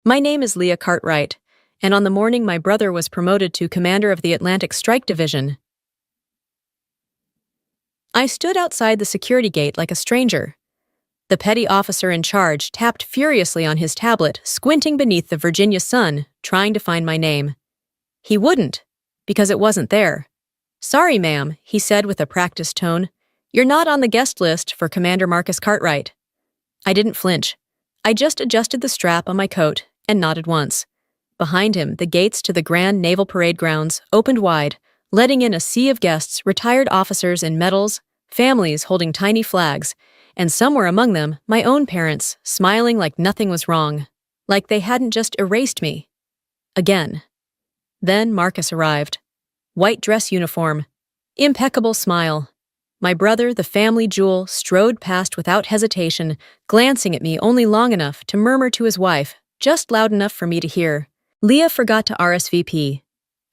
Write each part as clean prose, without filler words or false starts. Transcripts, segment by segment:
My name is Leah Cartwright, and on the morning my brother was promoted to commander of the Atlantic Strike Division, I stood outside the security gate like a stranger. The petty officer in charge tapped furiously on his tablet, squinting beneath the Virginia sun, trying to find my name. He wouldn't, because it wasn't there. "Sorry, ma'am," he said with a practiced tone. "You're not on the guest list for Commander Marcus Cartwright." I didn't flinch. I just adjusted the strap on my coat and nodded once. Behind him, the gates to the Grand Naval Parade Grounds opened wide, letting in a sea of guests, retired officers in medals, families holding tiny flags, and somewhere among them, my own parents, smiling like nothing was wrong, like they hadn't just erased me. Again. Then Marcus arrived. White dress uniform. Impeccable smile. My brother, the family jewel, strode past without hesitation, glancing at me only long enough to murmur to his wife, just loud enough for me to hear. Leah forgot to RSVP.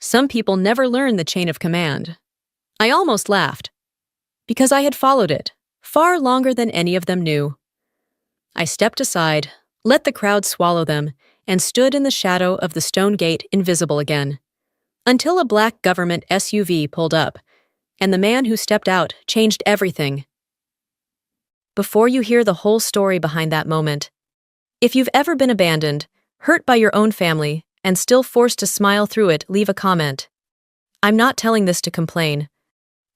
Some people never learn the chain of command. I almost laughed, because I had followed it, far longer than any of them knew. I stepped aside, let the crowd swallow them, and stood in the shadow of the stone gate invisible again, until a black government SUV pulled up, and the man who stepped out changed everything. Before you hear the whole story behind that moment, if you've ever been abandoned, hurt by your own family, and still forced to smile through it, leave a comment. I'm not telling this to complain,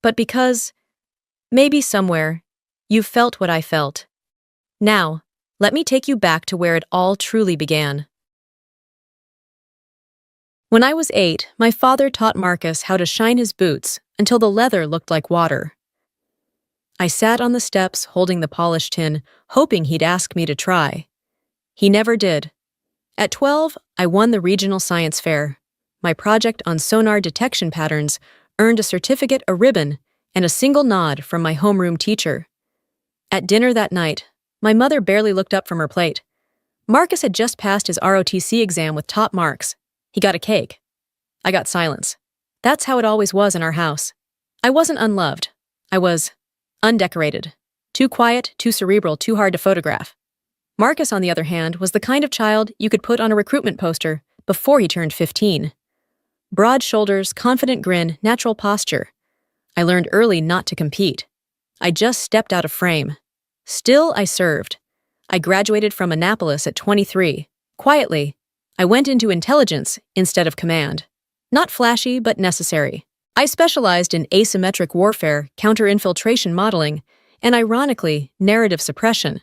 but because, maybe somewhere, you've felt what I felt. Now, let me take you back to where it all truly began. When I was 8, my father taught Marcus how to shine his boots until the leather looked like water. I sat on the steps holding the polished tin, hoping he'd ask me to try. He never did. At 12, I won the regional science fair. My project on sonar detection patterns earned a certificate, a ribbon, and a single nod from my homeroom teacher. At dinner that night, my mother barely looked up from her plate. Marcus had just passed his ROTC exam with top marks. He got a cake. I got silence. That's how it always was in our house. I wasn't unloved. I was undecorated. Too quiet, too cerebral, too hard to photograph. Marcus, on the other hand, was the kind of child you could put on a recruitment poster before he turned 15. Broad shoulders, confident grin, natural posture. I learned early not to compete. I just stepped out of frame. Still, I served. I graduated from Annapolis at 23. Quietly, I went into intelligence instead of command. Not flashy, but necessary. I specialized in asymmetric warfare, counter-infiltration modeling, and ironically, narrative suppression.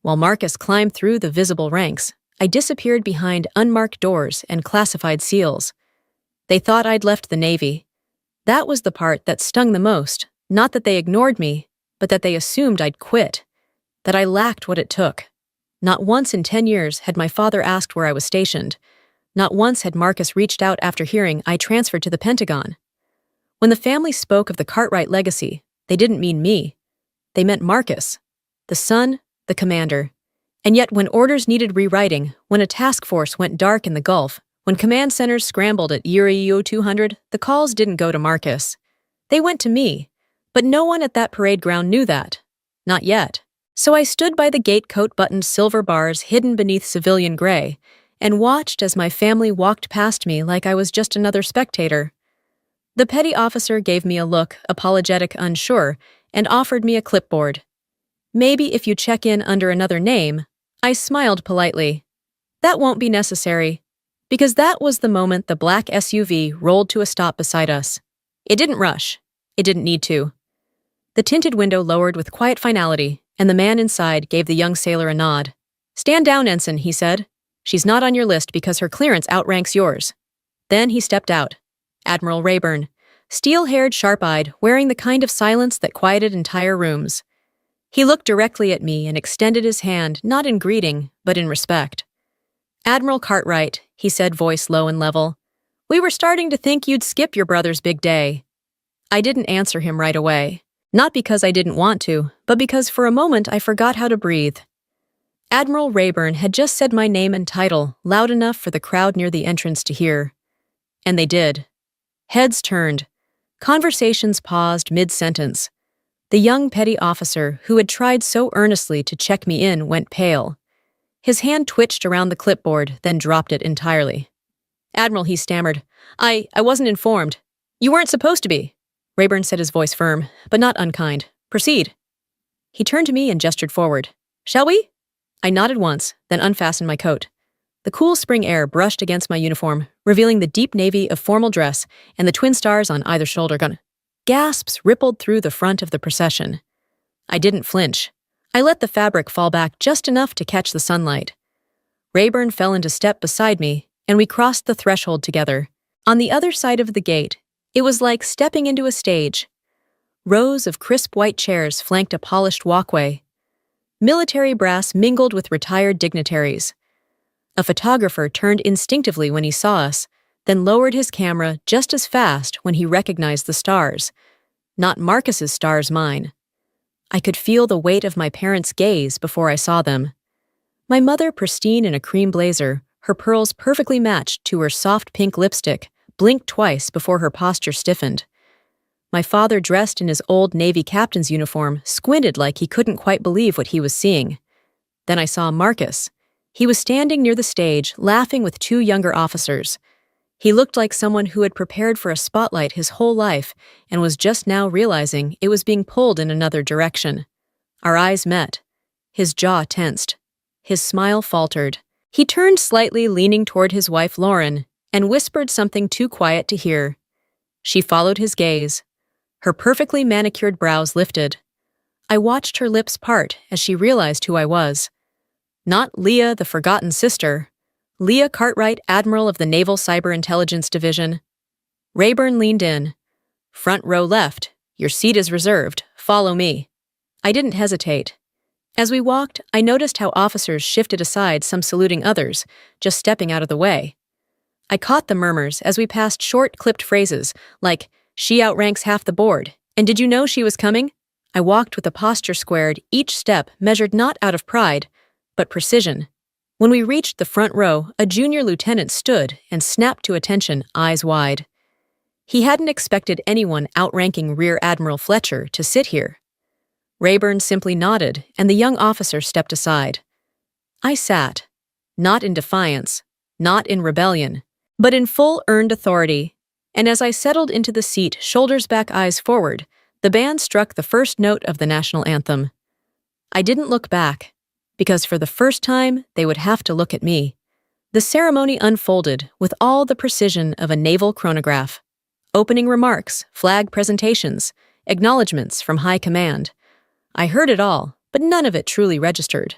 While Marcus climbed through the visible ranks, I disappeared behind unmarked doors and classified seals. They thought I'd left the Navy. That was the part that stung the most, not that they ignored me, but that they assumed I'd quit, that I lacked what it took. Not once in 10 years had my father asked where I was stationed. Not once had Marcus reached out after hearing I transferred to the Pentagon. When the family spoke of the Cartwright legacy, they didn't mean me. They meant Marcus, the son, the commander. And yet when orders needed rewriting, when a task force went dark in the Gulf, when command centers scrambled at EO 200, the calls didn't go to Marcus. They went to me, but no one at that parade ground knew that. Not yet. So I stood by the gate, coat-buttoned silver bars hidden beneath civilian gray, and watched as my family walked past me like I was just another spectator. The petty officer gave me a look, apologetic, unsure, and offered me a clipboard. "Maybe if you check in under another name," I smiled politely. "That won't be necessary," because that was the moment the black SUV rolled to a stop beside us. It didn't rush. It didn't need to. The tinted window lowered with quiet finality, and the man inside gave the young sailor a nod. "Stand down, Ensign," he said. "She's not on your list because her clearance outranks yours." Then he stepped out. Admiral Rayburn, steel-haired, sharp-eyed, wearing the kind of silence that quieted entire rooms. He looked directly at me and extended his hand, not in greeting, but in respect. "Admiral Cartwright," he said, voice low and level. "We were starting to think you'd skip your brother's big day." I didn't answer him right away. Not because I didn't want to, but because for a moment I forgot how to breathe. Admiral Rayburn had just said my name and title loud enough for the crowd near the entrance to hear. And they did. Heads turned. Conversations paused mid-sentence. The young petty officer who had tried so earnestly to check me in went pale. His hand twitched around the clipboard, then dropped it entirely. "Admiral," he stammered. I wasn't informed. You weren't supposed to be." Rayburn said, his voice firm, but not unkind. "Proceed." He turned to me and gestured forward. "Shall we?" I nodded once, then unfastened my coat. The cool spring air brushed against my uniform, revealing the deep navy of formal dress and the twin stars on either shoulder gun. Gasps rippled through the front of the procession. I didn't flinch. I let the fabric fall back just enough to catch the sunlight. Rayburn fell into step beside me, and we crossed the threshold together. On the other side of the gate, it was like stepping into a stage. Rows of crisp white chairs flanked a polished walkway. Military brass mingled with retired dignitaries. A photographer turned instinctively when he saw us, then lowered his camera just as fast when he recognized the stars. Not Marcus's stars, mine. I could feel the weight of my parents' gaze before I saw them. My mother, pristine in a cream blazer, her pearls perfectly matched to her soft pink lipstick, blinked twice before her posture stiffened. My father, dressed in his old Navy captain's uniform, squinted like he couldn't quite believe what he was seeing. Then I saw Marcus. He was standing near the stage, laughing with two younger officers. He looked like someone who had prepared for a spotlight his whole life and was just now realizing it was being pulled in another direction. Our eyes met. His jaw tensed. His smile faltered. He turned slightly, leaning toward his wife Lauren, and whispered something too quiet to hear. She followed his gaze. Her perfectly manicured brows lifted. I watched her lips part as she realized who I was. Not Leah, the forgotten sister. Leah Cartwright, Admiral of the Naval Cyber Intelligence Division. Rayburn leaned in. "Front row left. Your seat is reserved. Follow me." I didn't hesitate. As we walked, I noticed how officers shifted aside, some saluting others, just stepping out of the way. I caught the murmurs as we passed short, clipped phrases like, "She outranks half the board," and "Did you know she was coming?" I walked with a posture squared, each step measured not out of pride, but precision. When we reached the front row, a junior lieutenant stood and snapped to attention, eyes wide. He hadn't expected anyone outranking Rear Admiral Fletcher to sit here. Rayburn simply nodded, and the young officer stepped aside. I sat, not in defiance, not in rebellion, but in full earned authority, and as I settled into the seat, shoulders back, eyes forward, the band struck the first note of the national anthem. I didn't look back, because for the first time, they would have to look at me. The ceremony unfolded with all the precision of a naval chronograph. Opening remarks, flag presentations, acknowledgments from high command. I heard it all, but none of it truly registered.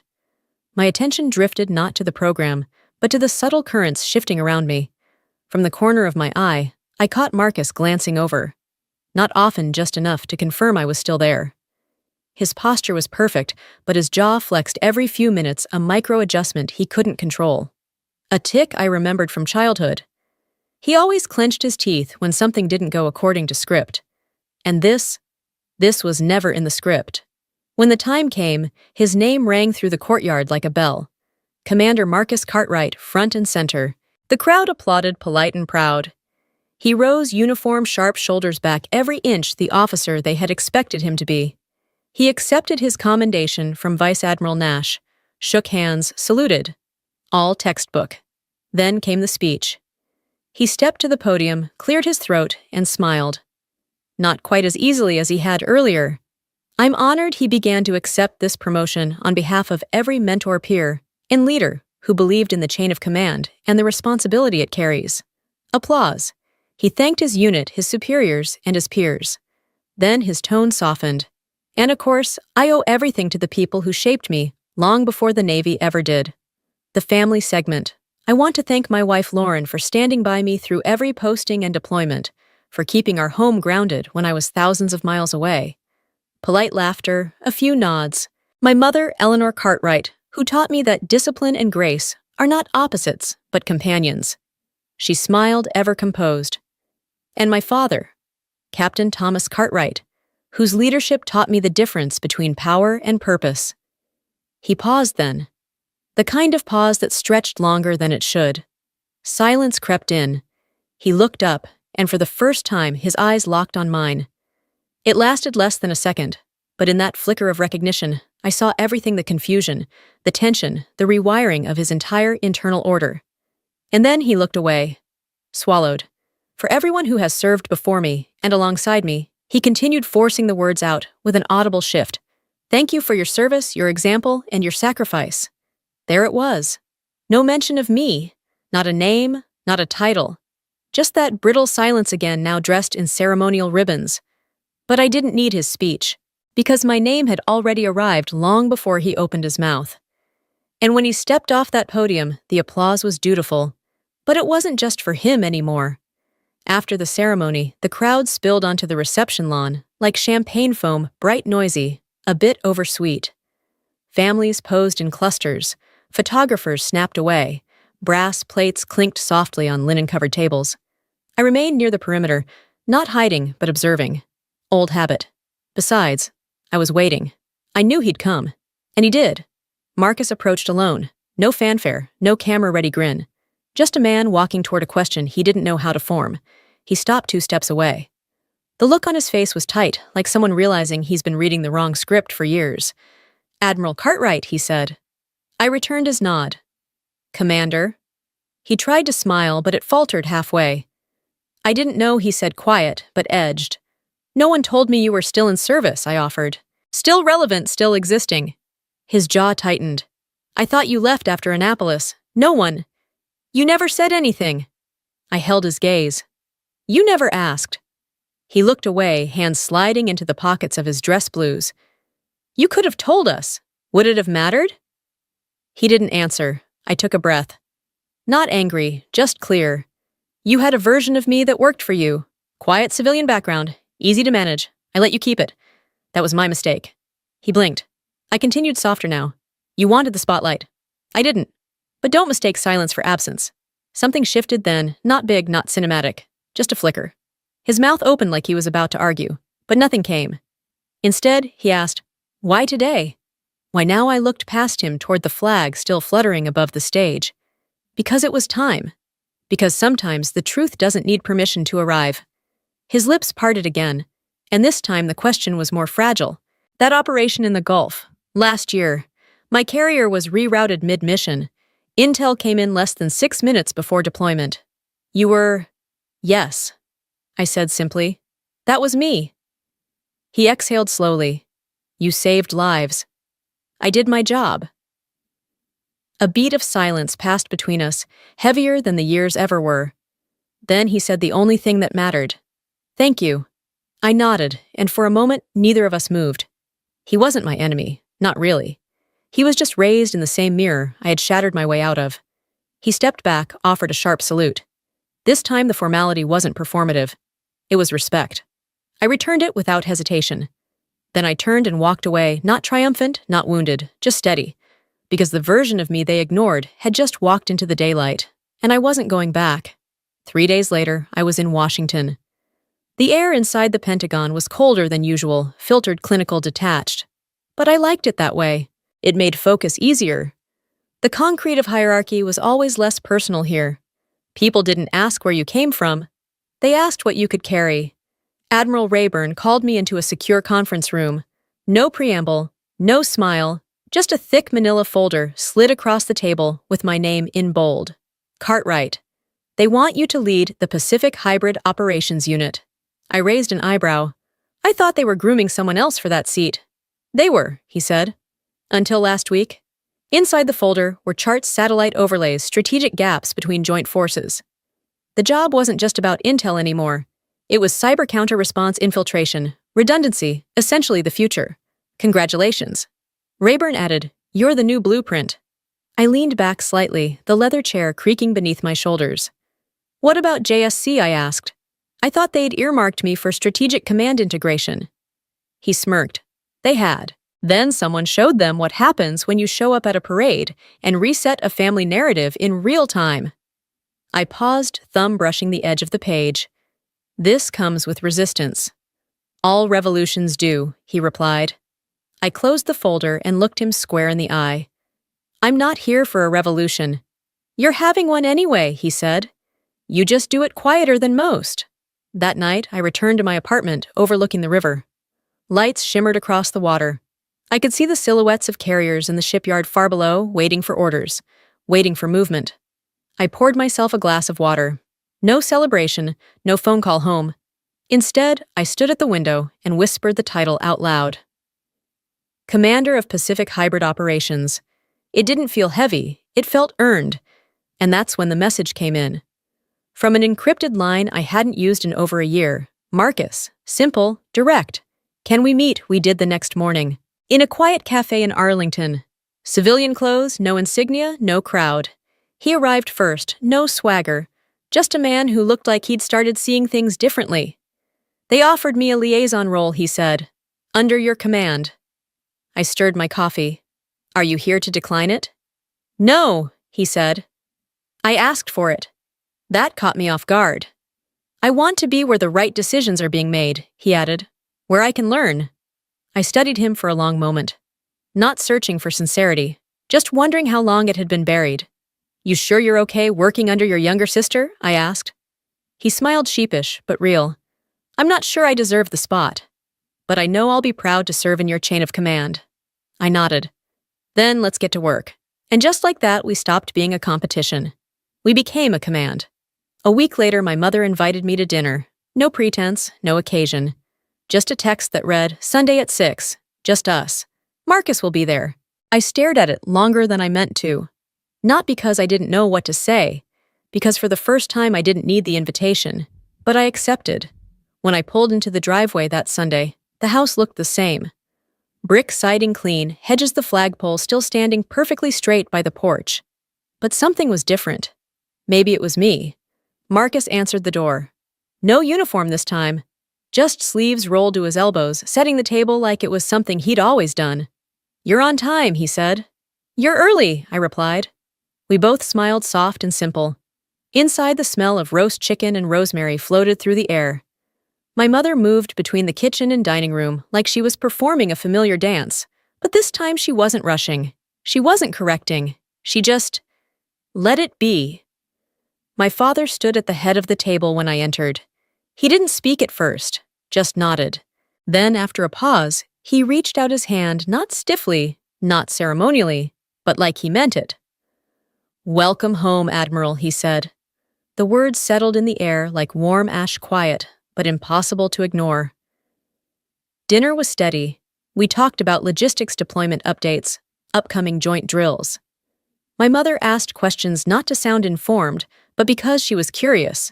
My attention drifted not to the program, but to the subtle currents shifting around me. From the corner of my eye, I caught Marcus glancing over. Not often, just enough to confirm I was still there. His posture was perfect, but his jaw flexed every few minutes, a micro-adjustment he couldn't control. A tic I remembered from childhood. He always clenched his teeth when something didn't go according to script. And this was never in the script. When the time came, his name rang through the courtyard like a bell. Commander Marcus Cartwright, front and center. The crowd applauded, polite and proud. He rose, uniform, sharp, shoulders back, every inch the officer they had expected him to be. He accepted his commendation from Vice Admiral Nash, shook hands, saluted. All textbook. Then came the speech. He stepped to the podium, cleared his throat, and smiled. Not quite as easily as he had earlier. I'm honored he began to accept this promotion on behalf of every mentor peer and leader who believed in the chain of command and the responsibility it carries. Applause. He thanked his unit, his superiors, and his peers. Then his tone softened. And of course, I owe everything to the people who shaped me long before the Navy ever did. The family segment. I want to thank my wife Lauren for standing by me through every posting and deployment, for keeping our home grounded when I was thousands of miles away. Polite laughter, a few nods. My mother, Admiral Cartwright, who taught me that discipline and grace are not opposites, but companions. She smiled, ever composed. And my father, Captain Thomas Cartwright, whose leadership taught me the difference between power and purpose. He paused then, the kind of pause that stretched longer than it should. Silence crept in. He looked up, and for the first time his eyes locked on mine. It lasted less than a second, but in that flicker of recognition, I saw everything: the confusion, the tension, the rewiring of his entire internal order. And then he looked away, swallowed. For everyone who has served before me and alongside me, he continued, forcing the words out with an audible shift. Thank you for your service, your example, and your sacrifice. There it was. No mention of me, not a name, not a title. Just that brittle silence again, now dressed in ceremonial ribbons. But I didn't need his speech, because my name had already arrived long before he opened his mouth. And when he stepped off that podium, the applause was dutiful. But it wasn't just for him anymore. After the ceremony, the crowd spilled onto the reception lawn, like champagne foam, bright, noisy, a bit oversweet. Families posed in clusters, photographers snapped away, brass plates clinked softly on linen-covered tables. I remained near the perimeter, not hiding but observing. Old habit. Besides, I was waiting. I knew he'd come. And he did. Marcus approached alone. No fanfare, no camera-ready grin. Just a man walking toward a question he didn't know how to form. He stopped 2 steps away. The look on his face was tight, like someone realizing he's been reading the wrong script for years. Admiral Cartwright, he said. I returned his nod. Commander? He tried to smile, but it faltered halfway. I didn't know, he said, quiet, but edged. No one told me you were still in service, I offered. Still relevant, still existing. His jaw tightened. I thought you left after Annapolis. No one. You never said anything. I held his gaze. You never asked. He looked away, hands sliding into the pockets of his dress blues. You could have told us. Would it have mattered? He didn't answer. I took a breath. Not angry, just clear. You had a version of me that worked for you. Quiet civilian background, easy to manage. I let you keep it. That was my mistake. He blinked. I continued, softer now. You wanted the spotlight. I didn't. But don't mistake silence for absence. Something shifted then, not big, not cinematic, just a flicker. His mouth opened like he was about to argue, but nothing came. Instead, he asked, why today? Why now? I looked past him toward the flag still fluttering above the stage. Because it was time. Because sometimes the truth doesn't need permission to arrive. His lips parted again, and this time the question was more fragile. That operation in the Gulf, last year, my carrier was rerouted mid-mission. Intel came in less than 6 minutes before deployment. You were... Yes, I said simply. That was me. He exhaled slowly. You saved lives. I did my job. A beat of silence passed between us, heavier than the years ever were. Then he said the only thing that mattered. Thank you. I nodded, and for a moment, neither of us moved. He wasn't my enemy, not really. He was just raised in the same mirror I had shattered my way out of. He stepped back, offered a sharp salute. This time the formality wasn't performative. It was respect. I returned it without hesitation. Then I turned and walked away, not triumphant, not wounded, just steady. Because the version of me they ignored had just walked into the daylight, and I wasn't going back. 3 days later, I was in Washington. The air inside the Pentagon was colder than usual, filtered, clinical, detached. But I liked it that way. It made focus easier. The concrete of hierarchy was always less personal here. People didn't ask where you came from. They asked what you could carry. Admiral Rayburn called me into a secure conference room. No preamble, no smile, just a thick manila folder slid across the table with my name in bold. Cartwright. They want you to lead the Pacific Hybrid Operations Unit. I raised an eyebrow. I thought they were grooming someone else for that seat. They were, he said. Until last week. Inside the folder were charts, satellite overlays, strategic gaps between joint forces. The job wasn't just about intel anymore. It was cyber counter-response infiltration, redundancy, essentially the future. Congratulations. Rayburn added, you're the new blueprint. I leaned back slightly, the leather chair creaking beneath my shoulders. What about JSC? I asked. I thought they'd earmarked me for strategic command integration. He smirked. They had. Then someone showed them what happens when you show up at a parade and reset a family narrative in real time. I paused, thumb brushing the edge of the page. This comes with resistance. All revolutions do, he replied. I closed the folder and looked him square in the eye. I'm not here for a revolution. You're having one anyway, he said. You just do it quieter than most. That night, I returned to my apartment overlooking the river. Lights shimmered across the water. I could see the silhouettes of carriers in the shipyard far below, waiting for orders, waiting for movement. I poured myself a glass of water. No celebration, no phone call home. Instead, I stood at the window and whispered the title out loud. Commander of Pacific Hybrid Operations. It didn't feel heavy, it felt earned. And that's when the message came in. From an encrypted line I hadn't used in over a year. Marcus. Simple, direct. Can we meet? We did the next morning. In a quiet cafe in Arlington. Civilian clothes, no insignia, no crowd. He arrived first, no swagger. Just a man who looked like he'd started seeing things differently. They offered me a liaison role, he said. Under your command. I stirred my coffee. Are you here to decline it? No, he said. I asked for it. That caught me off guard. I want to be where the right decisions are being made, he added. Where I can learn. I studied him for a long moment. Not searching for sincerity, just wondering how long it had been buried. You sure you're okay working under your younger sister? I asked. He smiled sheepish, but real. I'm not sure I deserve the spot. But I know I'll be proud to serve in your chain of command. I nodded. Then let's get to work. And just like that, we stopped being a competition. We became a command. A week later, my mother invited me to dinner. No pretense, no occasion. Just a text that read, Sunday at 6, just us. Marcus will be there. I stared at it longer than I meant to. Not because I didn't know what to say, because for the first time I didn't need the invitation, but I accepted. When I pulled into the driveway that Sunday, the house looked the same. Brick siding clean, hedges the flagpole still standing perfectly straight by the porch. But something was different. Maybe it was me. Marcus answered the door. No uniform this time. Just sleeves rolled to his elbows, setting the table like it was something he'd always done. You're on time, he said. You're early, I replied. We both smiled soft and simple. Inside, the smell of roast chicken and rosemary floated through the air. My mother moved between the kitchen and dining room like she was performing a familiar dance, but this time she wasn't rushing. She wasn't correcting. She just let it be. My father stood at the head of the table when I entered. He didn't speak at first, just nodded. Then, after a pause, he reached out his hand not stiffly, not ceremonially, but like he meant it. Welcome home, Admiral, he said. The words settled in the air like warm ash quiet, but impossible to ignore. Dinner was steady. We talked about logistics deployment updates, upcoming joint drills. My mother asked questions not to sound informed, but because she was curious.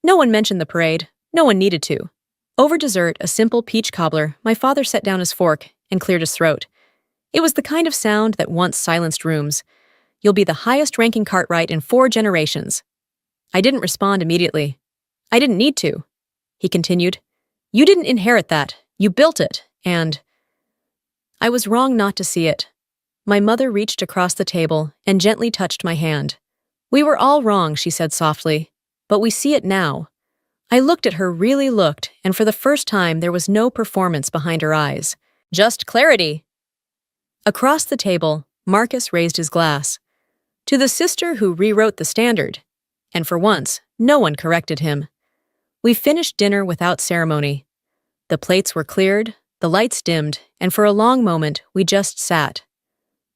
No one mentioned the parade. No one needed to. Over dessert, a simple peach cobbler, my father set down his fork and cleared his throat. It was the kind of sound that once silenced rooms. You'll be the highest-ranking Cartwright in 4 generations. I didn't respond immediately. I didn't need to. He continued, You didn't inherit that. You built it, and I was wrong not to see it. My mother reached across the table and gently touched my hand. We were all wrong, she said softly, but we see it now. I looked at her, really looked, and for the first time there was no performance behind her eyes. Just clarity. Across the table, Marcus raised his glass. To the sister who rewrote the standard. And for once, no one corrected him. We finished dinner without ceremony. The plates were cleared, the lights dimmed, and for a long moment we just sat.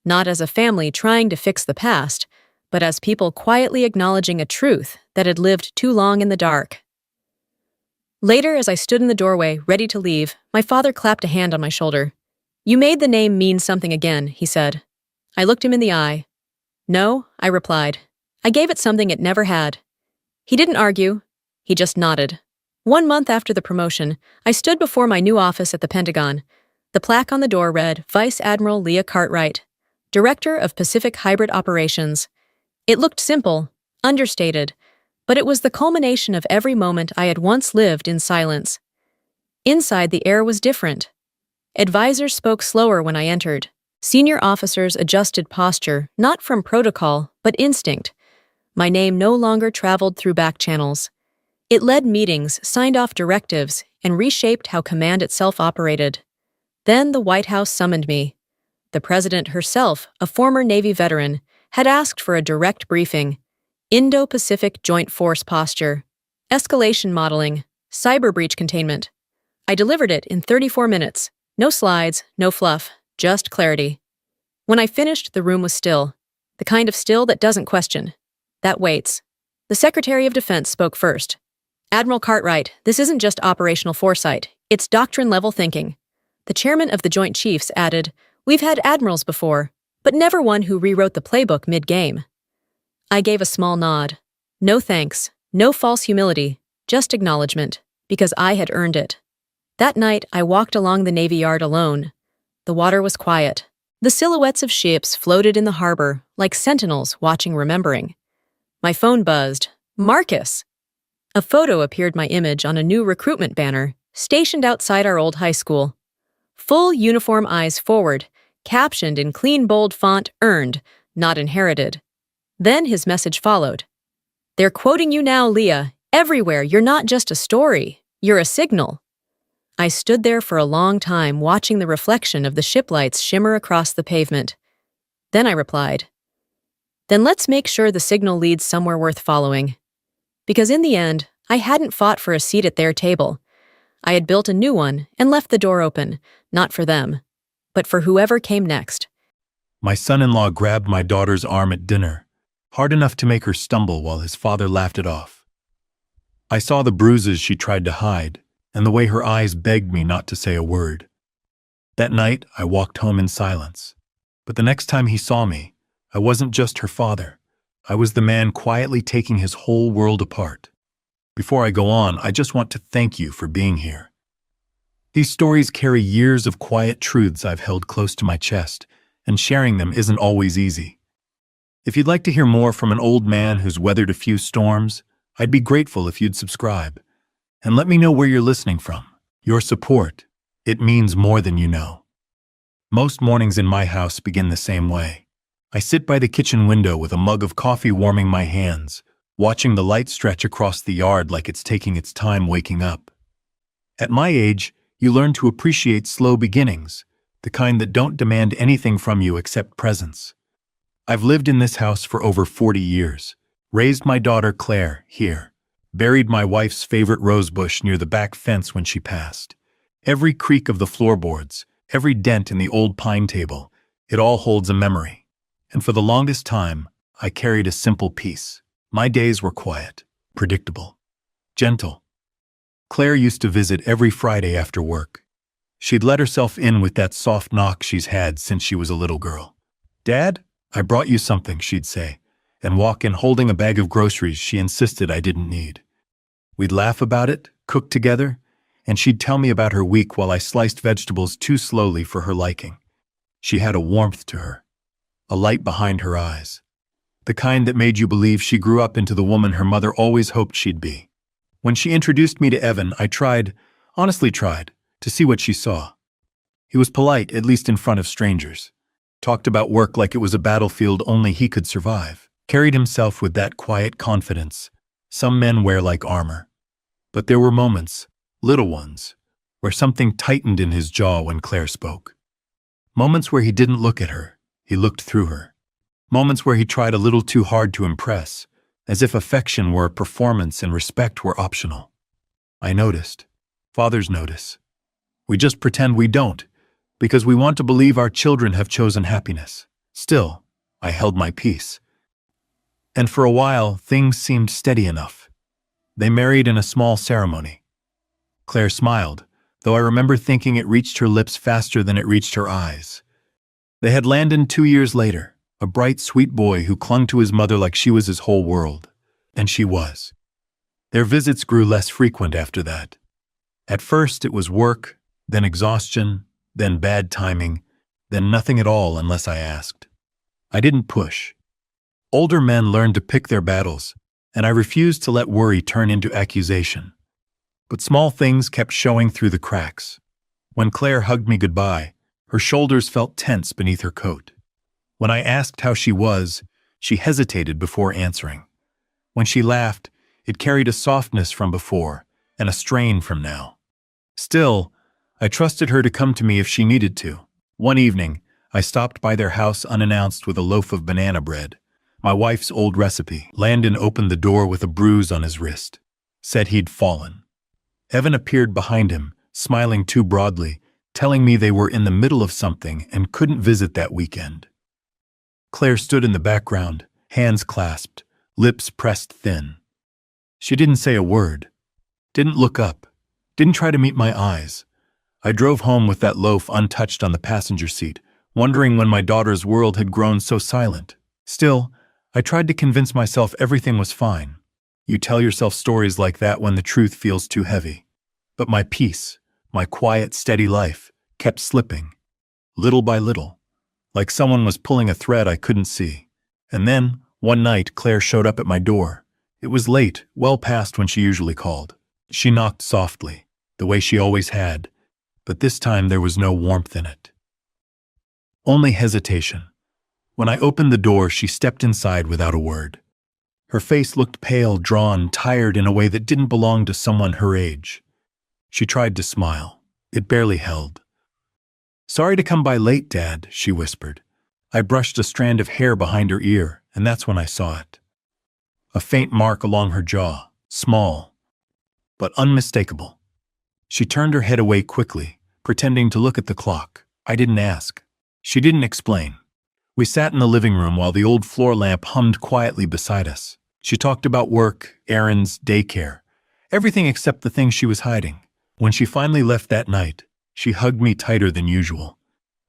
Not as a family trying to fix the past, but as people quietly acknowledging a truth that had lived too long in the dark. Later, as I stood in the doorway, ready to leave, my father clapped a hand on my shoulder. You made the name mean something again, he said. I looked him in the eye. No, I replied. I gave it something it never had. He didn't argue. He just nodded. 1 month after the promotion, I stood before my new office at the Pentagon. The plaque on the door read, Vice Admiral Leah Cartwright, Director of Pacific Hybrid Operations. It looked simple, understated, but it was the culmination of every moment I had once lived in silence. Inside, the air was different. Advisors spoke slower when I entered. Senior officers adjusted posture, not from protocol, but instinct. My name no longer traveled through back channels. It led meetings, signed off directives, and reshaped how command itself operated. Then the White House summoned me. The president herself, a former Navy veteran, had asked for a direct briefing. Indo-Pacific Joint Force posture, escalation modeling, cyber breach containment. I delivered it in 34 minutes. No slides, no fluff, just clarity. When I finished, the room was still. The kind of still that doesn't question. That waits. The Secretary of Defense spoke first. Admiral Cartwright, this isn't just operational foresight. It's doctrine-level thinking. The chairman of the Joint Chiefs added, "We've had admirals before, but never one who rewrote the playbook mid-game." I gave a small nod. No thanks, no false humility, just acknowledgement, because I had earned it. That night, I walked along the Navy Yard alone. The water was quiet. The silhouettes of ships floated in the harbor, like sentinels watching remembering. My phone buzzed. Marcus! A photo appeared my image on a new recruitment banner, stationed outside our old high school. Full uniform eyes forward, captioned in clean bold font, earned, not inherited. Then his message followed. "They're quoting you now, Leah. Everywhere, you're not just a story, you're a signal." I stood there for a long time watching the reflection of the ship lights shimmer across the pavement. Then I replied, "Then let's make sure the signal leads somewhere worth following." Because in the end, I hadn't fought for a seat at their table. I had built a new one and left the door open, not for them, but for whoever came next. My son-in-law grabbed my daughter's arm at dinner, hard enough to make her stumble while his father laughed it off. I saw the bruises she tried to hide, and the way her eyes begged me not to say a word. That night, I walked home in silence. But the next time he saw me, I wasn't just her father. I was the man quietly taking his whole world apart. Before I go on, I just want to thank you for being here. These stories carry years of quiet truths I've held close to my chest, and sharing them isn't always easy. If you'd like to hear more from an old man who's weathered a few storms, I'd be grateful if you'd subscribe. And let me know where you're listening from. Your support, it means more than you know. Most mornings in my house begin the same way. I sit by the kitchen window with a mug of coffee warming my hands, watching the light stretch across the yard like it's taking its time waking up. At my age, you learn to appreciate slow beginnings, the kind that don't demand anything from you except presence. I've lived in this house for over 40 years, raised my daughter Claire here, buried my wife's favorite rosebush near the back fence when she passed. Every creak of the floorboards, every dent in the old pine table, it all holds a memory. And for the longest time, I carried a simple peace. My days were quiet, predictable, gentle. Claire used to visit every Friday after work. She'd let herself in with that soft knock she's had since she was a little girl. "Dad, I brought you something," she'd say, and walk in holding a bag of groceries she insisted I didn't need. We'd laugh about it, cook together, and she'd tell me about her week while I sliced vegetables too slowly for her liking. She had a warmth to her, a light behind her eyes, the kind that made you believe she grew up into the woman her mother always hoped she'd be. When she introduced me to Evan, I honestly tried, to see what she saw. He was polite, at least in front of strangers, talked about work like it was a battlefield only he could survive, carried himself with that quiet confidence some men wear like armor. But there were moments, little ones, where something tightened in his jaw when Claire spoke. Moments where he didn't look at her, he looked through her. Moments where he tried a little too hard to impress, as if affection were a performance and respect were optional. I noticed. Fathers notice. We just pretend we don't, because we want to believe our children have chosen happiness. Still, I held my peace. And for a while, things seemed steady enough. They married in a small ceremony. Claire smiled, though I remember thinking it reached her lips faster than it reached her eyes. They had Landon 2 years later, a bright, sweet boy who clung to his mother like she was his whole world. And she was. Their visits grew less frequent after that. At first it was work, then exhaustion, then bad timing, then nothing at all unless I asked. I didn't push. Older men learned to pick their battles, and I refused to let worry turn into accusation. But small things kept showing through the cracks. When Claire hugged me goodbye, her shoulders felt tense beneath her coat. When I asked how she was, she hesitated before answering. When she laughed, it carried a softness from before and a strain from now. Still, I trusted her to come to me if she needed to. One evening, I stopped by their house unannounced with a loaf of banana bread, my wife's old recipe. Landon opened the door with a bruise on his wrist, said he'd fallen. Evan appeared behind him, smiling too broadly, telling me they were in the middle of something and couldn't visit that weekend. Claire stood in the background, hands clasped, lips pressed thin. She didn't say a word, didn't look up, didn't try to meet my eyes. I drove home with that loaf untouched on the passenger seat, wondering when my daughter's world had grown so silent. Still, I tried to convince myself everything was fine. You tell yourself stories like that when the truth feels too heavy. But my peace, my quiet, steady life, kept slipping, little by little, like someone was pulling a thread I couldn't see. And then, one night, Claire showed up at my door. It was late, well past when she usually called. She knocked softly, the way she always had, but this time there was no warmth in it. Only hesitation. When I opened the door, she stepped inside without a word. Her face looked pale, drawn, tired in a way that didn't belong to someone her age. She tried to smile. It barely held. "Sorry to come by late, Dad," she whispered. I brushed a strand of hair behind her ear, and that's when I saw it. A faint mark along her jaw, small, but unmistakable. She turned her head away quickly, pretending to look at the clock. I didn't ask. She didn't explain. We sat in the living room while the old floor lamp hummed quietly beside us. She talked about work, errands, daycare, everything except the thing she was hiding. When she finally left that night, she hugged me tighter than usual.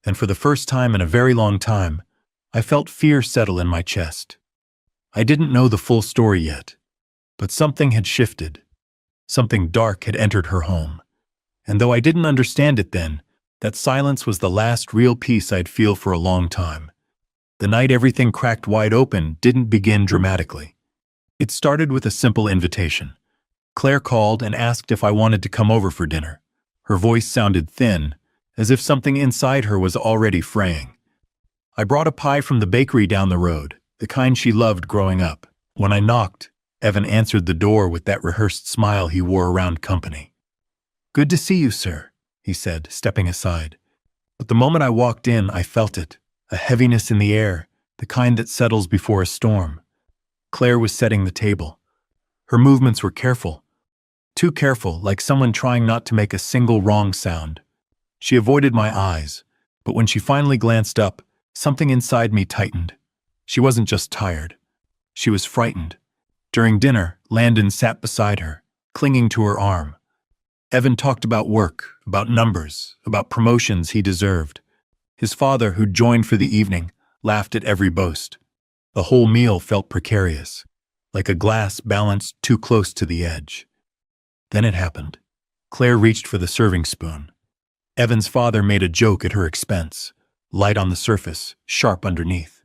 And for the first time in a very long time, I felt fear settle in my chest. I didn't know the full story yet, but something had shifted. Something dark had entered her home. And though I didn't understand it then, that silence was the last real peace I'd feel for a long time. The night everything cracked wide open didn't begin dramatically. It started with a simple invitation. Claire called and asked if I wanted to come over for dinner. Her voice sounded thin, as if something inside her was already fraying. I brought a pie from the bakery down the road, the kind she loved growing up. When I knocked, Evan answered the door with that rehearsed smile he wore around company. "Good to see you, sir," he said, stepping aside. But the moment I walked in, I felt it, a heaviness in the air, the kind that settles before a storm. Claire was setting the table. Her movements were careful, too careful, like someone trying not to make a single wrong sound. She avoided my eyes, but when she finally glanced up, something inside me tightened. She wasn't just tired. She was frightened. During dinner, Landon sat beside her, clinging to her arm. Evan talked about work, about numbers, about promotions he deserved. His father, who'd joined for the evening, laughed at every boast. The whole meal felt precarious, like a glass balanced too close to the edge. Then it happened. Claire reached for the serving spoon. Evan's father made a joke at her expense, light on the surface, sharp underneath.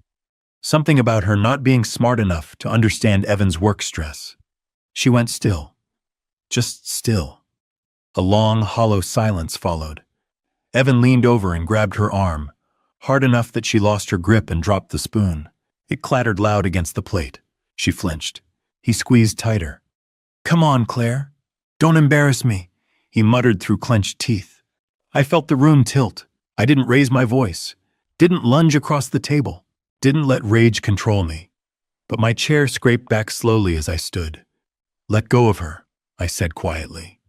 Something about her not being smart enough to understand Evan's work stress. She went still. Just still. A long, hollow silence followed. Evan leaned over and grabbed her arm, hard enough that she lost her grip and dropped the spoon. It clattered loud against the plate. She flinched. He squeezed tighter. "Come on, Claire. Don't embarrass me," he muttered through clenched teeth. I felt the room tilt. I didn't raise my voice, didn't lunge across the table, didn't let rage control me. But my chair scraped back slowly as I stood. "Let go of her," I said quietly.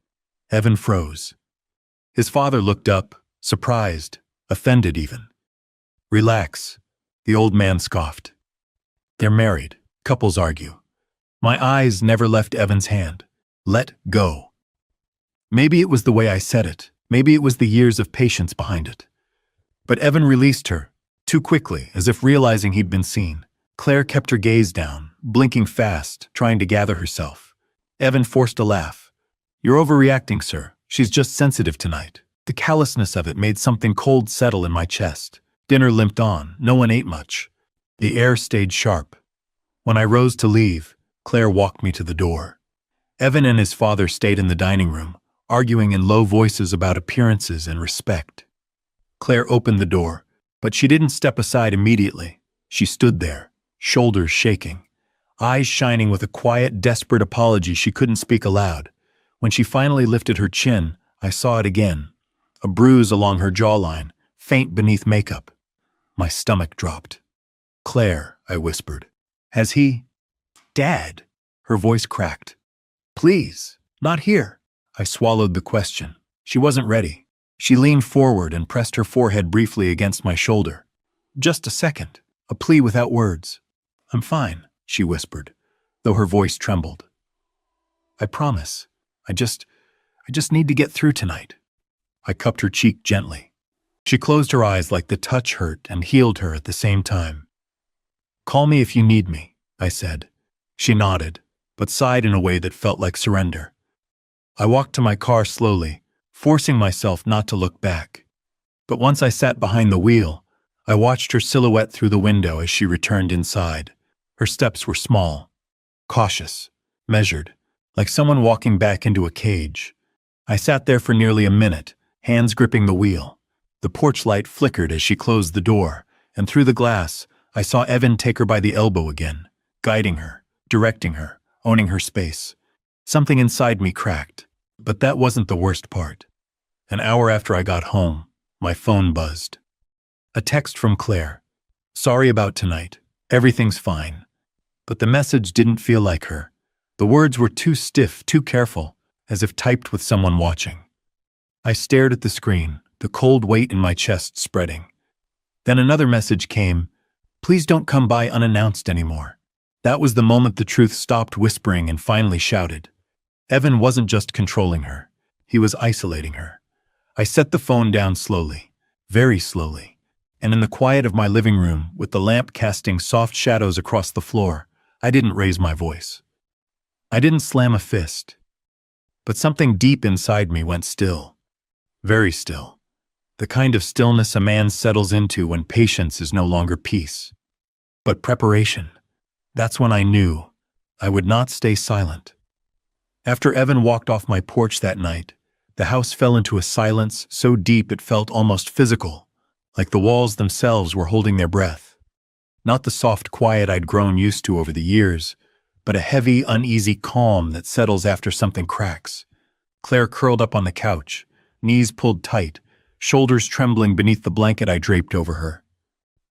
Evan froze. His father looked up, surprised, offended even. "Relax," the old man scoffed. "They're married. Couples argue." My eyes never left Evan's hand. Let go. Maybe it was the way I said it. Maybe it was the years of patience behind it. But Evan released her, too quickly, as if realizing he'd been seen. Claire kept her gaze down, blinking fast, trying to gather herself. Evan forced a laugh. "You're overreacting, sir. She's just sensitive tonight." The callousness of it made something cold settle in my chest. Dinner limped on. No one ate much. The air stayed sharp. When I rose to leave, Claire walked me to the door. Evan and his father stayed in the dining room, arguing in low voices about appearances and respect. Claire opened the door, but she didn't step aside immediately. She stood there, shoulders shaking, eyes shining with a quiet, desperate apology she couldn't speak aloud. When she finally lifted her chin, I saw it again, a bruise along her jawline, faint beneath makeup. My stomach dropped. "Claire," I whispered. "Has he—" "Dad," her voice cracked. "Please, not here." I swallowed the question. She wasn't ready. She leaned forward and pressed her forehead briefly against my shoulder. Just a second, a plea without words. I'm fine, she whispered, though her voice trembled. I promise. I just need to get through tonight. I cupped her cheek gently. She closed her eyes like the touch hurt and healed her at the same time. Call me if you need me, I said. She nodded, but sighed in a way that felt like surrender. I walked to my car slowly, forcing myself not to look back. But once I sat behind the wheel, I watched her silhouette through the window as she returned inside. Her steps were small, cautious, measured, like someone walking back into a cage. I sat there for nearly a minute, hands gripping the wheel. The porch light flickered as she closed the door, and through the glass, I saw Evan take her by the elbow again, guiding her, directing her, owning her space. Something inside me cracked, but that wasn't the worst part. An hour after I got home, my phone buzzed. A text from Claire. Sorry about tonight. Everything's fine. But the message didn't feel like her. The words were too stiff, too careful, as if typed with someone watching. I stared at the screen, the cold weight in my chest spreading. Then another message came. Please don't come by unannounced anymore. That was the moment the truth stopped whispering and finally shouted. Evan wasn't just controlling her. He was isolating her. I set the phone down slowly, very slowly, and in the quiet of my living room, with the lamp casting soft shadows across the floor, I didn't raise my voice. I didn't slam a fist. But something deep inside me went still. Very still. The kind of stillness a man settles into when patience is no longer peace. But preparation. That's when I knew I would not stay silent. After Evan walked off my porch that night, the house fell into a silence so deep it felt almost physical, like the walls themselves were holding their breath. Not the soft quiet I'd grown used to over the years, but a heavy, uneasy calm that settles after something cracks. Claire curled up on the couch, knees pulled tight, shoulders trembling beneath the blanket I draped over her.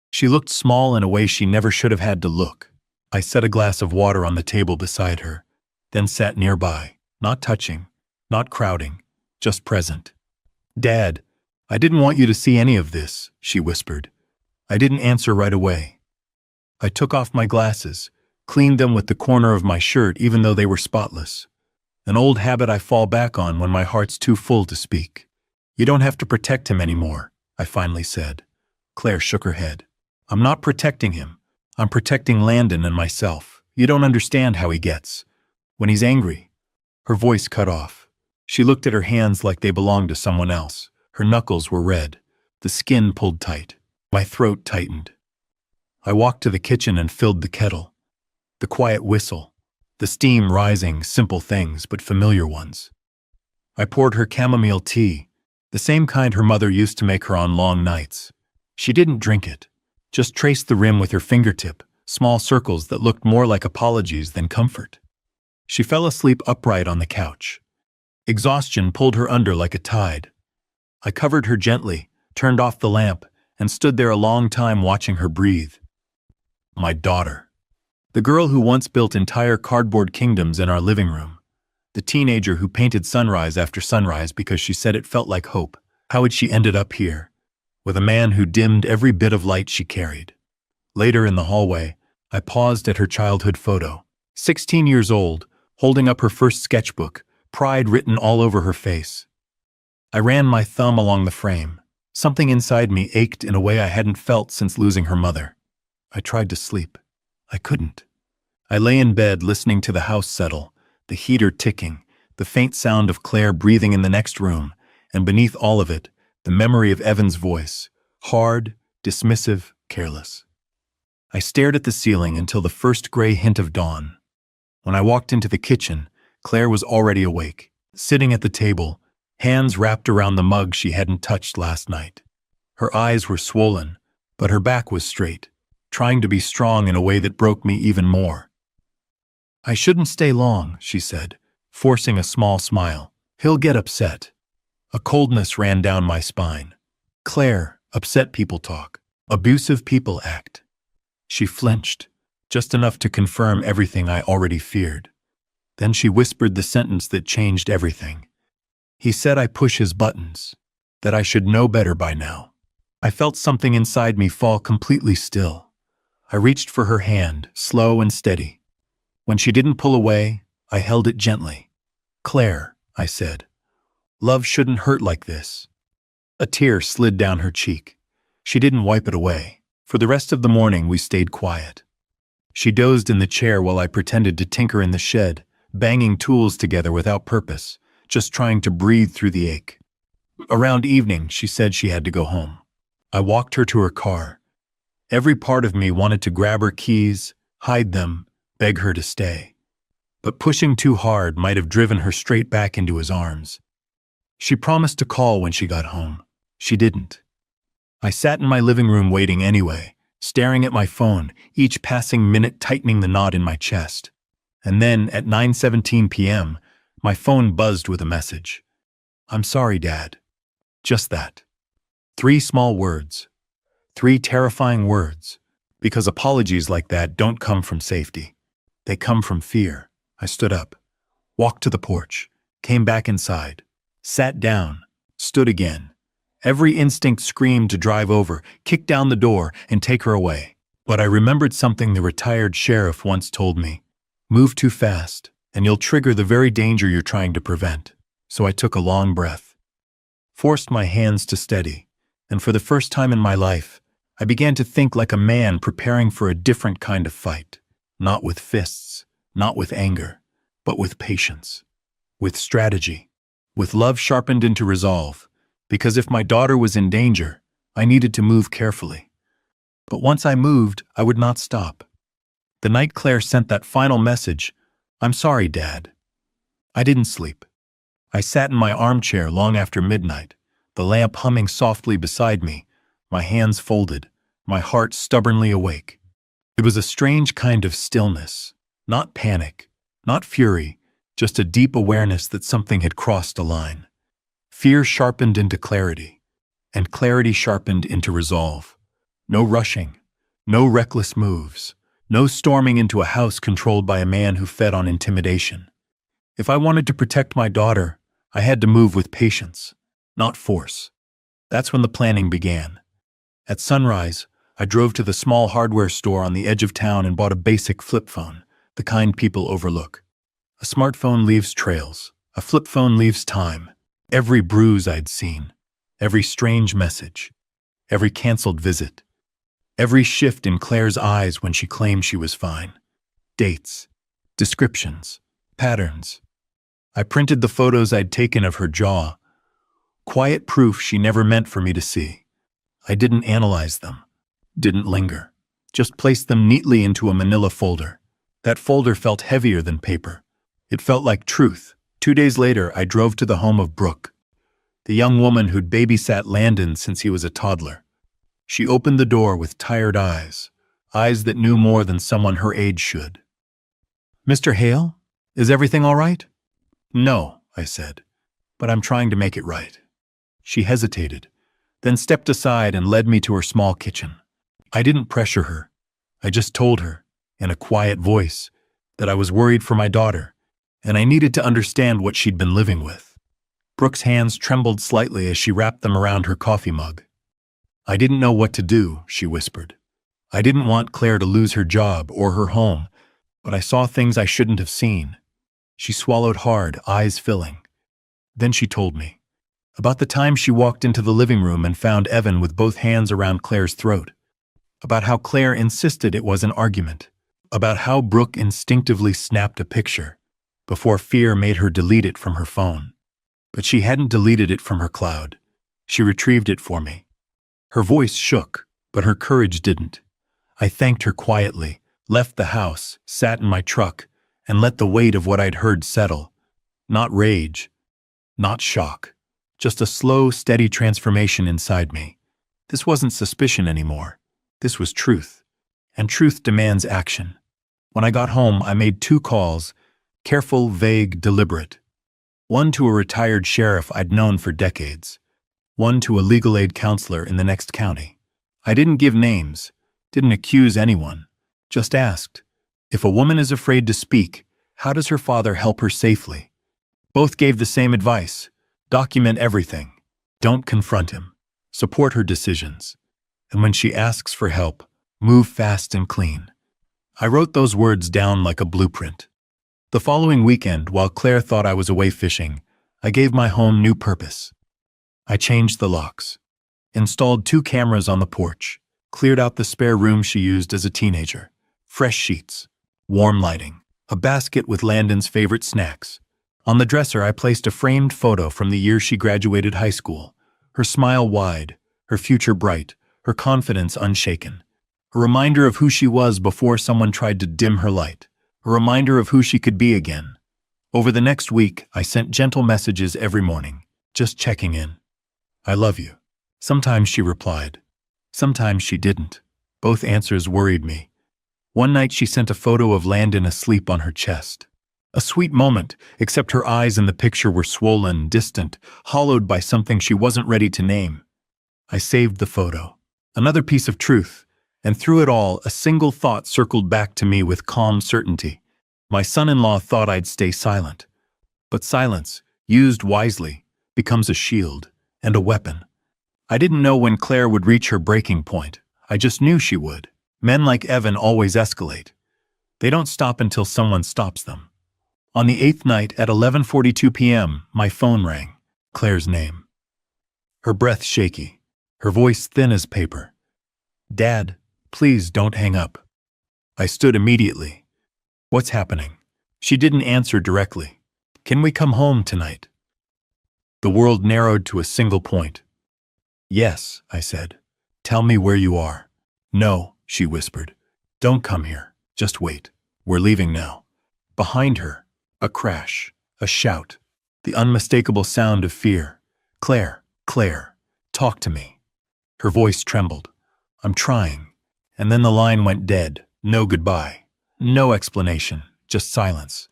She looked small in a way she never should have had to look. I set a glass of water on the table beside her, then sat nearby, not touching, not crowding, just present. Dad, I didn't want you to see any of this, she whispered. I didn't answer right away. I took off my glasses, cleaned them with the corner of my shirt even though they were spotless. An old habit I fall back on when my heart's too full to speak. You don't have to protect him anymore, I finally said. Claire shook her head. I'm not protecting him. I'm protecting Landon and myself. You don't understand how he gets. When he's angry. Her voice cut off. She looked at her hands like they belonged to someone else. Her knuckles were red. The skin pulled tight. My throat tightened. I walked to the kitchen and filled the kettle. The quiet whistle. The steam rising, simple things, but familiar ones. I poured her chamomile tea, the same kind her mother used to make her on long nights. She didn't drink it, just traced the rim with her fingertip, small circles that looked more like apologies than comfort. She fell asleep upright on the couch. Exhaustion pulled her under like a tide. I covered her gently, turned off the lamp, and stood there a long time watching her breathe. My daughter. The girl who once built entire cardboard kingdoms in our living room. The teenager who painted sunrise after sunrise because she said it felt like hope. How had she ended up here? With a man who dimmed every bit of light she carried. Later in the hallway, I paused at her childhood photo. 16 years old, holding up her first sketchbook, pride written all over her face. I ran my thumb along the frame. Something inside me ached in a way I hadn't felt since losing her mother. I tried to sleep. I couldn't. I lay in bed listening to the house settle, the heater ticking, the faint sound of Claire breathing in the next room, and beneath all of it, the memory of Evan's voice, hard, dismissive, careless. I stared at the ceiling until the first gray hint of dawn. When I walked into the kitchen, Claire was already awake, sitting at the table, hands wrapped around the mug she hadn't touched last night. Her eyes were swollen, but her back was straight, trying to be strong in a way that broke me even more. I shouldn't stay long, she said, forcing a small smile. He'll get upset. A coldness ran down my spine. Claire, upset people talk. Abusive people act. She flinched, just enough to confirm everything I already feared. Then she whispered the sentence that changed everything. He said I push his buttons. that I should know better by now. I felt something inside me fall completely still. I reached for her hand, slow and steady. When she didn't pull away, I held it gently. "Claire," I said, "love shouldn't hurt like this." A tear slid down her cheek. She didn't wipe it away. For the rest of the morning, we stayed quiet. She dozed in the chair while I pretended to tinker in the shed, banging tools together without purpose, just trying to breathe through the ache. Around evening, she said she had to go home. I walked her to her car. Every part of me wanted to grab her keys, hide them, beg her to stay. But pushing too hard might have driven her straight back into his arms. She promised to call when she got home. She didn't. I sat in my living room waiting anyway, staring at my phone, each passing minute tightening the knot in my chest. And then, at 9:17 p.m., my phone buzzed with a message. "I'm sorry, Dad." Just that. 3 small words. 3 terrifying words. Because apologies like that don't come from safety. They come from fear. I stood up, walked to the porch, came back inside, sat down, stood again. Every instinct screamed to drive over, kick down the door, and take her away. But I remembered something the retired sheriff once told me. Move too fast, and you'll trigger the very danger you're trying to prevent. So I took a long breath, forced my hands to steady, and for the first time in my life, I began to think like a man preparing for a different kind of fight. Not with fists, not with anger, but with patience, with strategy, with love sharpened into resolve. Because if my daughter was in danger, I needed to move carefully. But once I moved, I would not stop. The night Claire sent that final message, "I'm sorry, Dad," I didn't sleep. I sat in my armchair long after midnight, the lamp humming softly beside me, my hands folded, my heart stubbornly awake. It was a strange kind of stillness, not panic, not fury, just a deep awareness that something had crossed a line. Fear sharpened into clarity, and clarity sharpened into resolve. No rushing, no reckless moves, no storming into a house controlled by a man who fed on intimidation. If I wanted to protect my daughter, I had to move with patience, not force. That's when the planning began. At sunrise, I drove to the small hardware store on the edge of town and bought a basic flip phone, the kind people overlook. A smartphone leaves trails, a flip phone leaves time. Every bruise I'd seen, every strange message, every canceled visit, every shift in Claire's eyes when she claimed she was fine. Dates, descriptions, patterns. I printed the photos I'd taken of her jaw, quiet proof she never meant for me to see. I didn't analyze them, didn't linger, just placed them neatly into a manila folder. That folder felt heavier than paper. It felt like truth. 2 days later, I drove to the home of Brooke, the young woman who'd babysat Landon since he was a toddler. She opened the door with tired eyes, eyes that knew more than someone her age should. "Mr. Hale, is everything all right?" "No," I said, "but I'm trying to make it right." She hesitated, then stepped aside and led me to her small kitchen. I didn't pressure her. I just told her, in a quiet voice, that I was worried for my daughter, and I needed to understand what she'd been living with. Brooke's hands trembled slightly as she wrapped them around her coffee mug. "I didn't know what to do," she whispered. "I didn't want Claire to lose her job or her home, but I saw things I shouldn't have seen." She swallowed hard, eyes filling. Then she told me about the time she walked into the living room and found Evan with both hands around Claire's throat, about how Claire insisted it was an argument, about how Brooke instinctively snapped a picture before fear made her delete it from her phone. But she hadn't deleted it from her cloud. She retrieved it for me. Her voice shook, but her courage didn't. I thanked her quietly, left the house, sat in my truck, and let the weight of what I'd heard settle. Not rage, not shock, just a slow, steady transformation inside me. This wasn't suspicion anymore. This was truth. And truth demands action. When I got home, I made 2 calls, careful, vague, deliberate. One to a retired sheriff I'd known for decades. One to a legal aid counselor in the next county. I didn't give names, didn't accuse anyone, just asked, if a woman is afraid to speak, how does her father help her safely? Both gave the same advice: document everything. Don't confront him. Support her decisions. And when she asks for help, move fast and clean. I wrote those words down like a blueprint. The following weekend, while Claire thought I was away fishing, I gave my home new purpose. I changed the locks, installed 2 cameras on the porch, cleared out the spare room she used as a teenager, fresh sheets, warm lighting, a basket with Landon's favorite snacks. On the dresser, I placed a framed photo from the year she graduated high school, her smile wide, her future bright, her confidence unshaken. A reminder of who she was before someone tried to dim her light. A reminder of who she could be again. Over the next week, I sent gentle messages every morning, just checking in. I love you. Sometimes she replied. Sometimes she didn't. Both answers worried me. One night she sent a photo of Landon asleep on her chest. A sweet moment, except her eyes in the picture were swollen, distant, hollowed by something she wasn't ready to name. I saved the photo. Another piece of truth. And through it all, a single thought circled back to me with calm certainty. My son-in-law thought I'd stay silent. But silence, used wisely, becomes a shield and a weapon. I didn't know when Claire would reach her breaking point. I just knew she would. Men like Evan always escalate. They don't stop until someone stops them. On the 8th night at 11:42 p.m., my phone rang. Claire's name. Her breath shaky, her voice thin as paper. Dad, please don't hang up. I stood immediately. What's happening? She didn't answer directly. Can we come home tonight? The world narrowed to a single point. Yes, I said. Tell me where you are. No, she whispered. Don't come here. Just wait. We're leaving now. Behind her, a crash, a shout, the unmistakable sound of fear. Claire, Claire, talk to me. Her voice trembled. I'm trying. And then the line went dead. No goodbye. No explanation. Just silence.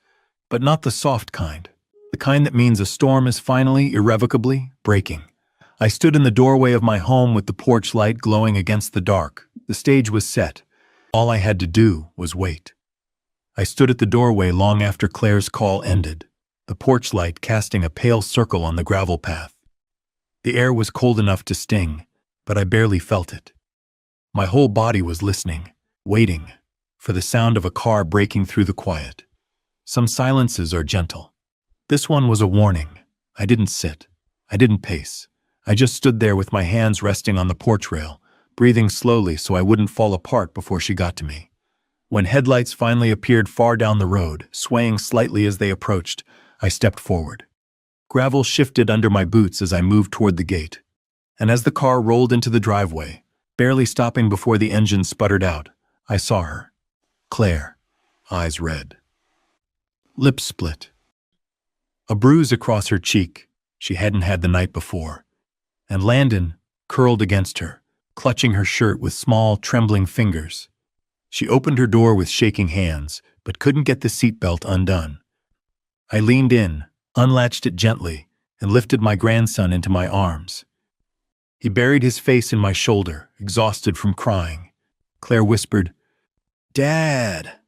But not the soft kind. The kind that means a storm is finally, irrevocably, breaking. I stood in the doorway of my home with the porch light glowing against the dark. The stage was set. All I had to do was wait. I stood at the doorway long after Claire's call ended, the porch light casting a pale circle on the gravel path. The air was cold enough to sting, but I barely felt it. My whole body was listening, waiting, for the sound of a car breaking through the quiet. Some silences are gentle. This one was a warning. I didn't sit. I didn't pace. I just stood there with my hands resting on the porch rail, breathing slowly so I wouldn't fall apart before she got to me. When headlights finally appeared far down the road, swaying slightly as they approached, I stepped forward. Gravel shifted under my boots as I moved toward the gate. And as the car rolled into the driveway, barely stopping before the engine sputtered out, I saw her. Claire, eyes red. Lips split. A bruise across her cheek she hadn't had the night before. And Landon curled against her, clutching her shirt with small, trembling fingers. She opened her door with shaking hands, but couldn't get the seatbelt undone. I leaned in, unlatched it gently, and lifted my grandson into my arms. He buried his face in my shoulder, exhausted from crying. Claire whispered, Dad,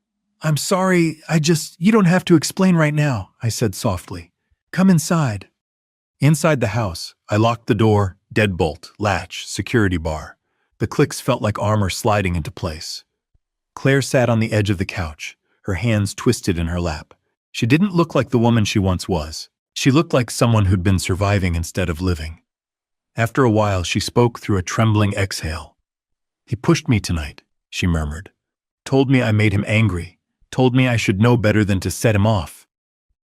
I'm sorry, you don't have to explain right now, I said softly. Come inside. Inside the house, I locked the door, deadbolt, latch, security bar. The clicks felt like armor sliding into place. Claire sat on the edge of the couch, her hands twisted in her lap. She didn't look like the woman she once was. She looked like someone who'd been surviving instead of living. After a while, she spoke through a trembling exhale. He pushed me tonight, she murmured. Told me I made him angry. Told me I should know better than to set him off.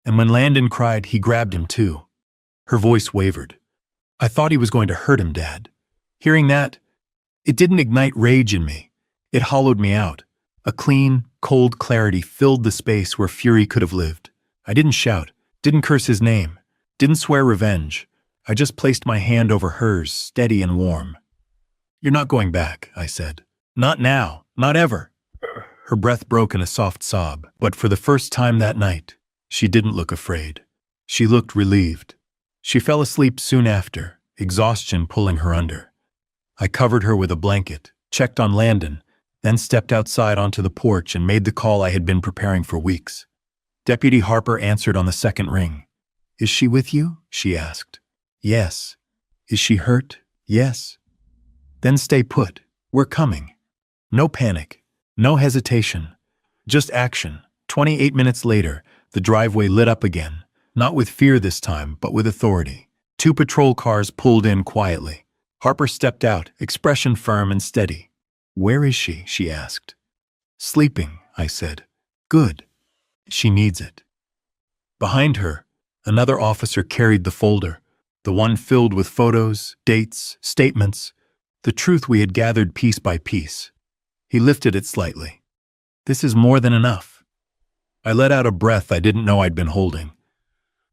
And when Landon cried, he grabbed him too. Her voice wavered. I thought he was going to hurt him, Dad. Hearing that, it didn't ignite rage in me. It hollowed me out. A clean, cold clarity filled the space where fury could have lived. I didn't shout, didn't curse his name, didn't swear revenge. I just placed my hand over hers, steady and warm. You're not going back, I said. Not now, not ever. Her breath broke in a soft sob, but for the first time that night, she didn't look afraid. She looked relieved. She fell asleep soon after, exhaustion pulling her under. I covered her with a blanket, checked on Landon, then stepped outside onto the porch and made the call I had been preparing for weeks. Deputy Harper answered on the second ring. Is she with you? She asked. Yes. Is she hurt? Yes. Then stay put. We're coming. No panic. No hesitation. Just action. 28 minutes later, the driveway lit up again, not with fear this time, but with authority. 2 patrol cars pulled in quietly. Harper stepped out, expression firm and steady. Where is she? She asked. Sleeping, I said. Good. She needs it. Behind her, another officer carried the folder, the one filled with photos, dates, statements, the truth we had gathered piece by piece. He lifted it slightly. This is more than enough. I let out a breath I didn't know I'd been holding.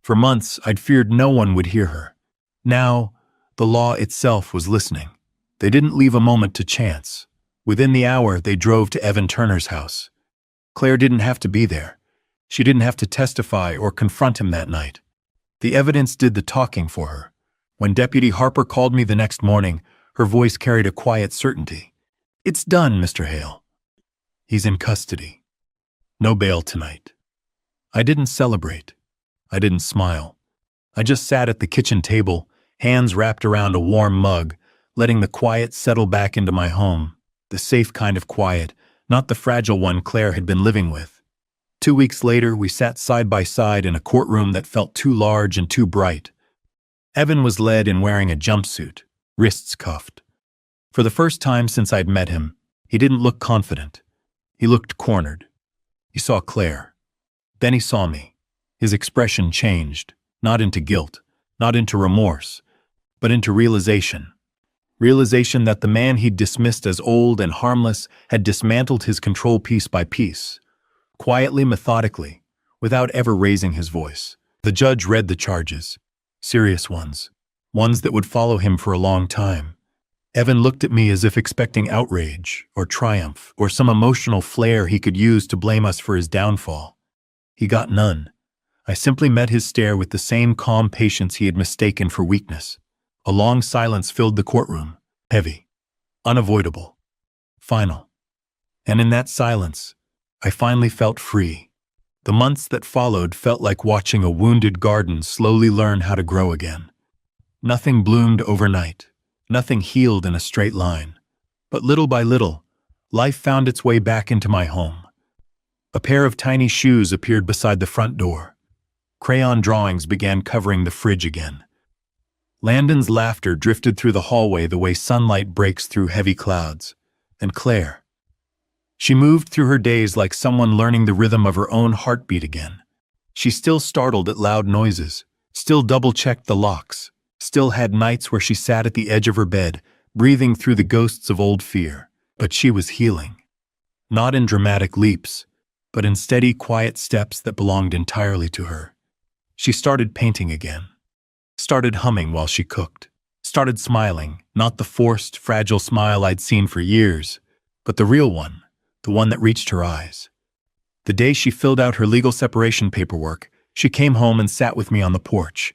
For months, I'd feared no one would hear her. Now, the law itself was listening. They didn't leave a moment to chance. Within the hour, they drove to Evan Turner's house. Claire didn't have to be there. She didn't have to testify or confront him that night. The evidence did the talking for her. When Deputy Harper called me the next morning, her voice carried a quiet certainty. It's done, Mr. Hale. He's in custody. No bail tonight. I didn't celebrate. I didn't smile. I just sat at the kitchen table, hands wrapped around a warm mug, letting the quiet settle back into my home, the safe kind of quiet, not the fragile one Claire had been living with. 2 weeks later, we sat side by side in a courtroom that felt too large and too bright. Evan was led in wearing a jumpsuit, wrists cuffed. For the first time since I'd met him, he didn't look confident. He looked cornered. He saw Claire. Then he saw me. His expression changed, not into guilt, not into remorse, but into realization. Realization that the man he'd dismissed as old and harmless had dismantled his control piece by piece, quietly, methodically, without ever raising his voice. The judge read the charges, serious ones that would follow him for a long time. Evan looked at me as if expecting outrage or triumph or some emotional flair he could use to blame us for his downfall. He got none. I simply met his stare with the same calm patience he had mistaken for weakness. A long silence filled the courtroom, heavy, unavoidable, final. And in that silence, I finally felt free. The months that followed felt like watching a wounded garden slowly learn how to grow again. Nothing bloomed overnight. Nothing healed in a straight line. But little by little, life found its way back into my home. A pair of tiny shoes appeared beside the front door. Crayon drawings began covering the fridge again. Landon's laughter drifted through the hallway the way sunlight breaks through heavy clouds. And Claire. She moved through her days like someone learning the rhythm of her own heartbeat again. She still startled at loud noises, still double-checked the locks, still had nights where she sat at the edge of her bed, breathing through the ghosts of old fear. But she was healing. Not in dramatic leaps, but in steady, quiet steps that belonged entirely to her. She started painting again. Started humming while she cooked. Started smiling, not the forced, fragile smile I'd seen for years, but the real one, the one that reached her eyes. The day she filled out her legal separation paperwork, she came home and sat with me on the porch.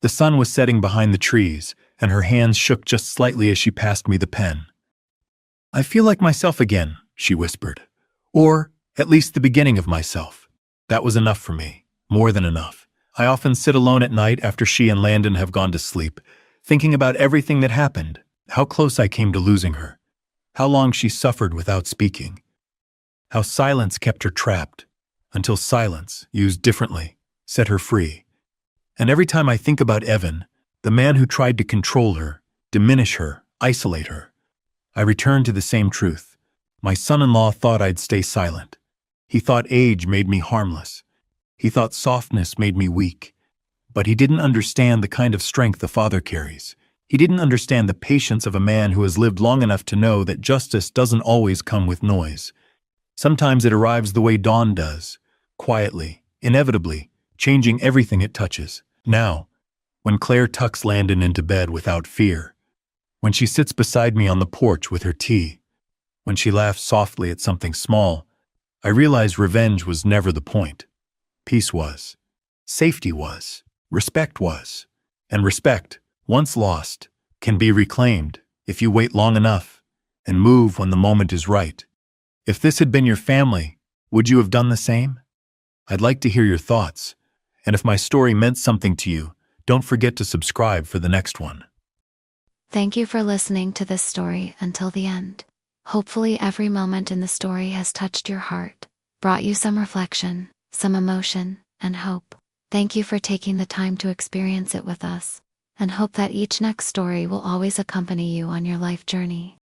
The sun was setting behind the trees, and her hands shook just slightly as she passed me the pen. I feel like myself again, she whispered. Or, at least the beginning of myself. That was enough for me, more than enough. I often sit alone at night after she and Landon have gone to sleep, thinking about everything that happened, how close I came to losing her, how long she suffered without speaking, how silence kept her trapped, until silence, used differently, set her free. And every time I think about Evan, the man who tried to control her, diminish her, isolate her, I return to the same truth. My son-in-law thought I'd stay silent. He thought age made me harmless. He thought softness made me weak. But he didn't understand the kind of strength a father carries. He didn't understand the patience of a man who has lived long enough to know that justice doesn't always come with noise. Sometimes it arrives the way dawn does, quietly, inevitably, changing everything it touches. Now, when Claire tucks Landon into bed without fear, when she sits beside me on the porch with her tea, when she laughs softly at something small, I realize revenge was never the point. Peace was. Safety was. Respect was. And respect, once lost, can be reclaimed if you wait long enough and move when the moment is right. If this had been your family, would you have done the same? I'd like to hear your thoughts. And if my story meant something to you, don't forget to subscribe for the next one. Thank you for listening to this story until the end. Hopefully, every moment in the story has touched your heart, brought you some reflection, some emotion, and hope. Thank you for taking the time to experience it with us, and hope that each next story will always accompany you on your life journey.